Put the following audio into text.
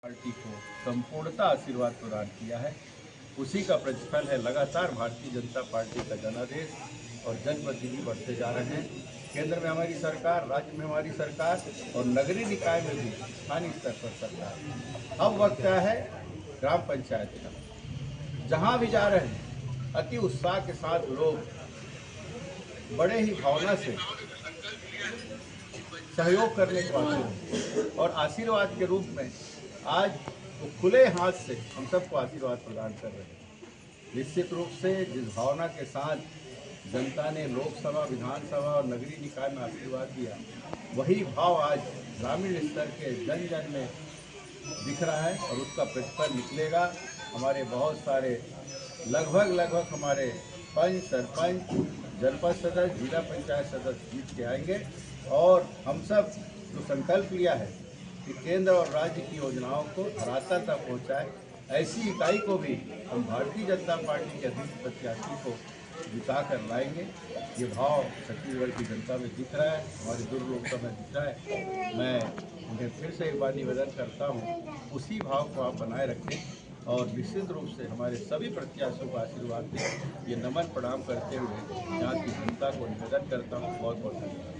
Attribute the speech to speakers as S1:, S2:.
S1: Party को संपूर्णता आशीर्वाद प्रदान किया है, उसी का प्रतिफल है लगातार भारतीय जनता पार्टी का जनादेश और जनप्रतिनिधि बढ़ते जा रहे हैं। केंद्र में हमारी सरकार, राज्य में हमारी सरकार और नगरीय निकाय में भी स्थानीय स्तर पर सरकार। अब वक्त क्या है ग्राम पंचायत का, जहाँ भी जा रहे हैं अति उत्साह के साथ लोग बड़े ही भावना से सहयोग करने को आते हैं और आशीर्वाद के रूप में आज वो खुले हाथ से हम सबको आशीर्वाद प्रदान कर रहे हैं। निश्चित रूप से जिस भावना के साथ जनता ने लोकसभा, विधानसभा और नगरीय निकाय में आशीर्वाद दिया, वही भाव आज ग्रामीण स्तर के जन जन में दिख रहा है और उसका प्रतिफल निकलेगा। हमारे बहुत सारे लगभग हमारे पंच, सरपंच, जनपद सदस्य, जिला पंचायत सदस्य जीत के आएंगे और हम सब जो संकल्प लिया है कि केंद्र और राज्य की योजनाओं को धरातल तक पहुँचाए, ऐसी इकाई को भी हम भारतीय जनता पार्टी के अध्यक्ष प्रत्याशी को जिता कर लाएंगे। ये भाव छत्तीसगढ़ की जनता में दिख रहा है, हमारे दुर्ग लोकसभा में दिख रहा है। मैं उन्हें फिर से एक बार निवेदन करता हूँ, उसी भाव को आप बनाए रखें और निश्चित रूप से हमारे सभी प्रत्याशियों को आशीर्वाद दें। ये नमन प्रणाम करते हुए यहाँ की जनता को निवेदन करता हूँ। बहुत बहुत धन्यवाद।